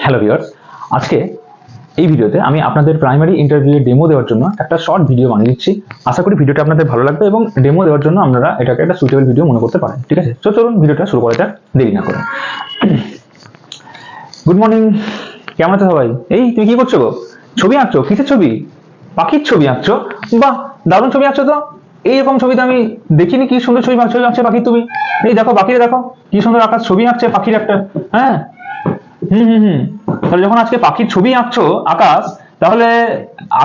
Hello viewers, আজকে এই ভিডিওতে আমি আপনাদের প্রাইমারি ইন্টারভিউয়ের ডেমো দেওয়ার জন্য একটা শর্ট ভিডিও বানিয়ে দিচ্ছি। আশা করি ভিডিওটা আপনাদের ভালো লাগবে এবং ডেমো দেওয়ার জন্য আপনারা এটাকে একটা সুইটেবল ভিডিও মনে করতে পারেন। ঠিক আছে, তো চলুন ভিডিওটা শুরু করা যাক, দেরি না করে। গুড মর্নিং, কেমন আছো সবাই? এই তুমি কি করছো গো? ছবি আঁকছো? কিসের ছবি? পাখির ছবি আঁকছো? বাহ, দারুণ ছবি আঁকছো তো। এইরকম ছবি তো আমি দেখিনি। কি সুন্দর ছবি আঁকছে পাখির তুমি। এই দেখো পাখিরে, দেখো কি সুন্দর আকাশ ছবি আঁকছে পাখির একটা। হ্যাঁ, তাহলে যখন আজকে পাখির ছবি আঁকছো আকাশ, তাহলে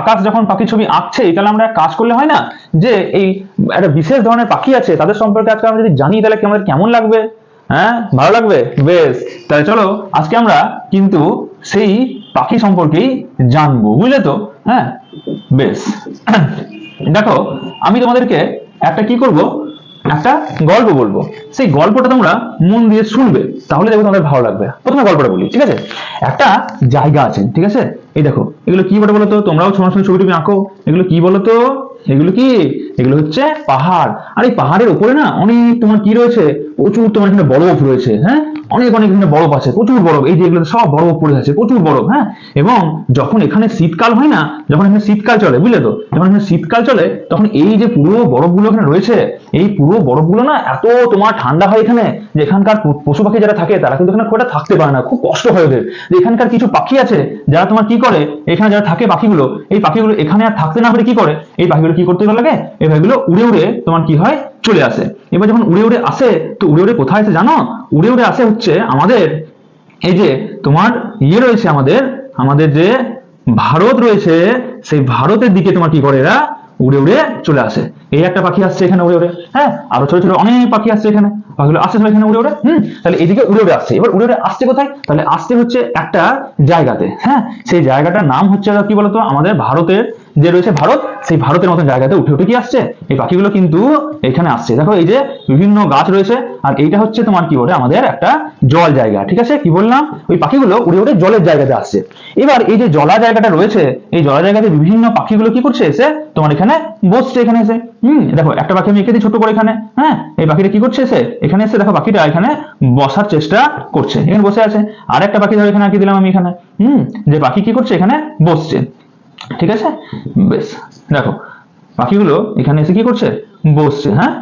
আকাশ যখন পাখির ছবি আঁকছে, তাহলে আমরা কাজ করলে হয় না যে এই একটা বিশেষ ধরনের পাখি আছে তাদের সম্পর্কে আজকে আমরা যদি জানি তাহলে আমাদের কেমন লাগবে? হ্যাঁ, ভালো লাগবে। বেশ, তাহলে চলো আজকে আমরা কিন্তু সেই পাখি সম্পর্কেই জানবো, বুঝলে তো? হ্যাঁ, বেশ। দেখো, আমি তোমাদেরকে একটা কি করব, একটা গল্প বলবো। সেই গল্পটা তোমরা মন দিয়ে শুনবে, তাহলে দেখো তোমাদের ভালো লাগবে। প্রথমে গল্পটা বলি, ঠিক আছে? একটা জায়গা আছে, ঠিক আছে? এই দেখো, এগুলো কি বলে বলো তো? তোমরাও সময় সময় ছবি টবি আঁকো। এগুলো কি বলো তো? এগুলো কি? এগুলো হচ্ছে পাহাড়। আর এই পাহাড়ের উপরে না অনেক তোমার কি রয়েছে, প্রচুর তোমার এখানে বরফ রয়েছে। হ্যাঁ, অনেক অনেক এখানে বরফ আছে, প্রচুর বরফ। এই যে এগুলো সব বরফ পড়ে আছে, প্রচুর বরফ। হ্যাঁ, এবং যখন এখানে শীতকাল হয় না, যখন এখানে শীতকাল চলে, বুঝলে তো? যখন এখানে শীতকাল চলে তখন এই যে পুরো বরফগুলো এখানে রয়েছে, এই পুরো বরফগুলো না এত তোমার ঠান্ডা হয় এখানে, যে এখানকার পশু পাখি যারা থাকে তারা কিন্তু এখানে খুব একটা থাকতে পারে না, খুব কষ্ট হয় ওদের। যে এখানকার কিছু পাখি আছে যারা তোমার কি করে, এখানে যারা থাকে পাখিগুলো, এই পাখিগুলো এখানে আর থাকতে না পারে কি করে, এই পাখিগুলো কি করতে লাগে, এই পাখিগুলো উড়ে উড়ে তোমার কি হয়, চলে আসে। এবার যখন উড়ে উড়ে আসে, তো উড়ে উড়ে কোথায় আসে জানো? উড়ে উড়ে আসে হচ্ছে আমাদের এই যে তোমার ইয়ে রয়েছে, আমাদের আমাদের যে ভারত রয়েছে, সেই ভারতের দিকে তোমার কি করে, এরা উড়ে উড়ে চলে আসে। এই একটা পাখি আসছে এখানে উড়ে উড়ে। হ্যাঁ, আরো ছোট ছোট অনেক পাখি আসছে এখানে, পাখিগুলো আসছে সব এখানে উড়ে উড়ে। তাহলে এইদিকে উড়ে উড়ে আসছে। এবার উড়ে উড়ে আসছে কোথায়? তাহলে আসছে হচ্ছে একটা জায়গাতে। হ্যাঁ, সেই জায়গাটার নাম হচ্ছে কি বলতো, আমাদের ভারতের যে রয়েছে ভারত, সেই ভারতের মতন জায়গাতে উঠে উঠে কি আসছে এই পাখিগুলো কিন্তু এখানে আসছে। দেখো এই যে বিভিন্ন গাছ রয়েছে, আর এইটা হচ্ছে তোমার কি বলে, আমাদের একটা জল জায়গা। ঠিক আছে, কি বললাম? ওই পাখিগুলো উড়ে উড়ে জলের জায়গাতে আসছে। এবার এই যে জলা জায়গাটা রয়েছে, এই জলা জায়গাতে বিভিন্ন পাখিগুলো কি করছে, এসে তোমার এখানে বসছে। এখানে এসে দেখো একটা পাখি আমি এঁকে দিই ছোট করে এখানে। হ্যাঁ, এই পাখিটা কি করছে, এসে এখানে এসে দেখো পাখিটা এখানে বসার চেষ্টা করছে, এখানে বসে আছে। আর একটা পাখি ধরো এখানে আঁকে দিলাম আমি এখানে। যে পাখি কি করছে, এখানে বসছে। ঠিক আছে, বেশ। দেখো পাখিগুলো এখানে এসে কি করছে, বসছে। হ্যাঁ,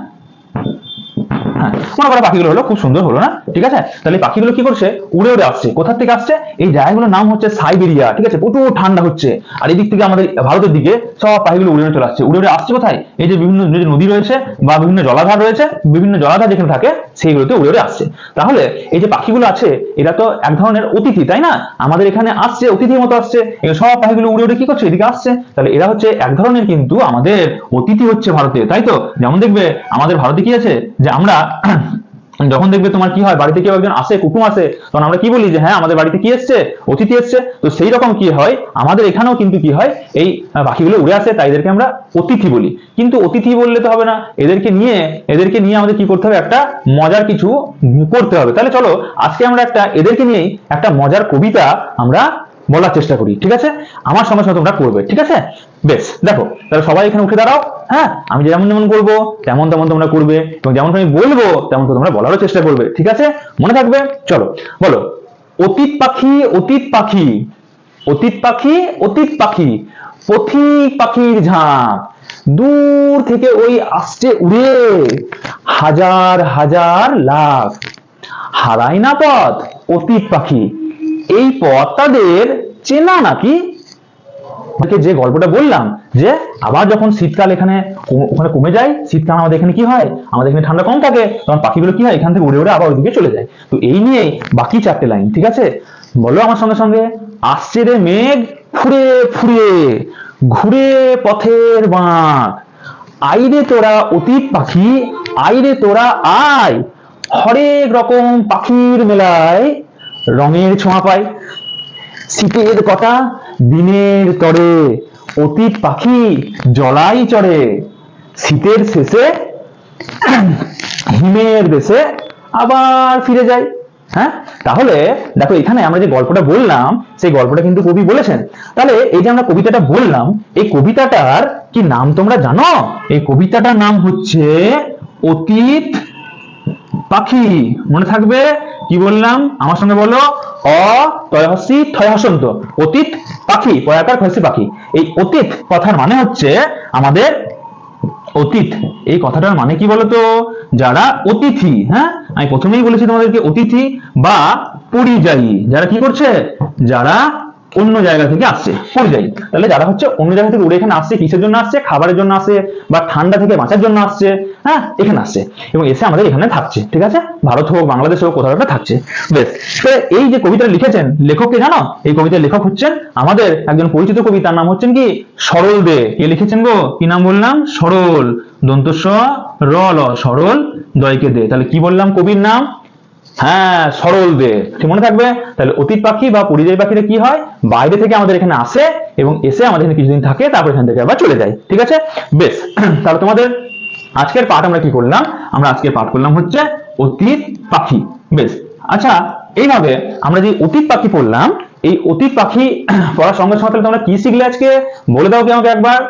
মনে করো পাখিগুলো হলো, খুব সুন্দর হলো না? ঠিক আছে, তাহলে পাখিগুলো কি করছে, উড়ে উড়ে আসছে। কোথা থেকে আসছে? এই জায়গাগুলোর নাম হচ্ছে সাইবেরিয়া। ঠিক আছে, প্রচুর ঠান্ডা হচ্ছে। আর এই দিক থেকে আমাদের ভারতের দিকে সব পাখিগুলো উড়ে উড়ে চলে আসছে। উড়ে উড়ে আসছে কোথায়? এই যে বিভিন্ন যে নদী রয়েছে বা বিভিন্ন জলাধার রয়েছে, বিভিন্ন জলাধার যেখানে থাকে সেইগুলোতে উড়ে উড়ে আসছে। তাহলে এই যে পাখিগুলো আছে, এরা তো এক ধরনের অতিথি, তাই না? আমাদের এখানে আসছে, অতিথির মতো আসছে। এই সব পাখিগুলো উড়ে উড়ে কি করছে, এদিকে আসছে। তাহলে এরা হচ্ছে এক ধরনের কিন্তু আমাদের অতিথি হচ্ছে ভারতে, তাই তো? যেমন দেখবে আমাদের ভারতে কি আছে, যে আমরা যখন দেখবে তোমার কি হয়, বাড়িতে কেউ একজন আসে, কুটুম আসে, তখন আমরা কি বলি যে হ্যাঁ আমাদের বাড়িতে কি এসছে, অতিথি এসছে। তো সেই রকম কি হয়, আমাদের এখানেও কিন্তু কি হয়, এই পাখিগুলো উড়ে আসে, তাই এদেরকে আমরা অতিথি বলি। কিন্তু অতিথি বললে তো হবে না, এদেরকে নিয়ে আমাদের কি করতে হবে, একটা মজার কিছু করতে হবে। তাহলে চলো আজকে আমরা এদেরকে নিয়েই একটা মজার কবিতা আমরা বলার চেষ্টা করি। ঠিক আছে, আমার সঙ্গে সঙ্গে তোমরা করবে। ঠিক আছে, বেশ। দেখো তাহলে সবাই এখানে উঠে দাঁড়াও। হ্যাঁ, আমি যেমন যেমন করবো তেমন তেমন তোমরা করবে, এবং যেমন আমি বলবো তেমন তোমরা বলারও চেষ্টা করবে। ঠিক আছে, মনে থাকবে? চলো বলো। অতীত পাখি, অতীত পাখি, অতীত পাখি, অতীত পাখি, পথিক পাখির ঝাঁক, দূর থেকে ওই আসছে উড়ে, হাজার হাজার লাখ, হারায় না পথ অতীত পাখি, এই পথ তাদের চেনা নাকি? যে গল্পটা বললাম, যে আবার যখন শীতকাল এখানে ওখানে কমে যায়, শীতকাল আমাদের এখানে কি হয়, আমাদের এখানে ঠান্ডা কম থাকে, তখন পাখিগুলো কি হয়, এখান থেকে উড়ে উড়ে আবার ওইদিকে চলে যায়। তো এই নিয়েই বাকি চারটে লাইন। ঠিক আছে, বলো আমার সঙ্গে সঙ্গে। আসছে রে মেঘ ফুরে ফুরে, ঘুরে পথের বাঁক, আইরে তোরা অতীত পাখি, আইরে তোরা আয়, হরেক রকম পাখির মেলায় রঙের ছোঁয়া পায়, শীতের কটা দিনের তরে, অতীত পাখি জলাই চড়ে, শীতের শেষে হিমের দেশে আবার ফিরে যায়। হ্যাঁ, তাহলে দেখো এখানে আমরা যে গল্পটা বললাম, সেই গল্পটা কিন্তু কবি বলেছেন। তাহলে এই যে আমরা কবিতাটা বললাম, এই কবিতাটার কি নাম তোমরা জানো? এই কবিতাটার নাম হচ্ছে অতীত পাখি। মনে থাকবে? কি বললাম আমার সঙ্গে বলো, অ তয় হস্যি থয় হসন্ত, অতীত পাখি, পয়াকার খয়সি পাখি। এই অতীত কথার মানে হচ্ছে আমাদের অতীত। এই কথাটার মানে কি বলতো, যারা অতিথি, হ্যাঁ আমি প্রথমেই বলেছি তোমাদেরকে, অতিথি বা পরিযায়ী, যারা কি করছে, যারা অন্য জায়গা থেকে আসছে, পরিযায়ী। তাহলে যারা হচ্ছে অন্য জায়গা থেকে উড়ে এখানে আসছে, কিসের জন্য আসছে, খাবারের জন্য আসছে বা ঠান্ডা থেকে বাঁচার জন্য আসছে, হ্যাঁ এখানে আসছে এবং এসে আমাদের এখানে থাকছে, ঠিক আছে, ভারত হোক বাংলাদেশ হোক কোথাও একটা থাকছে। বেশ, তো এই যে কবিতা লিখেছেন লেখককে জানো, এই কবিতার লেখক হচ্ছেন আমাদের একজন পরিচিত কবি, তার নাম হচ্ছেন কি সরল দে। কে লিখেছেন গো, কি নাম বললাম, সরল, দন্ত স র ল, সরল দয়কে দে। তাহলে কি বললাম কবির নাম, হ্যাঁ সরল দে, ঠিক মনে থাকবে। তাহলে অতীত পাখি বা পরিযায়ী পাখিরা কি হয়, বাইরে থেকে আমাদের এখানে আসে এবং এসে আমাদের এখানে কিছুদিন থাকে, তারপর এখান থেকে আবার চলে যায়, ঠিক আছে। বেশ, তাহলে তোমাদের আজকের পাঠ আমরা কি করলাম, আমরা আজকের পাঠ করলাম হচ্ছে অতীত পাখি। বেশ, আচ্ছা এইভাবে আমরা যে অতীত পাখি পড়লাম, এই অতীত পাখি পড়ার সঙ্গে সঙ্গে তোমরা কি শিখলে আজকে, বলে দাও কি আমাকে একবার,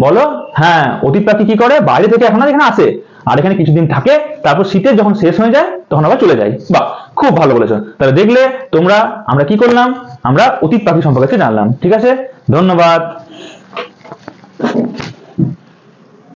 বলো। হ্যাঁ, অতীত পাখি কি করে, বাইরে থেকে এখন আর এখানে আসে আর এখানে কিছুদিন থাকে, তারপর শীতের যখন শেষ হয়ে যায় তখন আবার চলে যায়। বাহ, খুব ভালো বলেছো। তাহলে দেখলে তোমরা, আমরা কি করলাম, আমরা অতীত পাখি সম্পর্কে জানলাম, ঠিক আছে, ধন্যবাদ।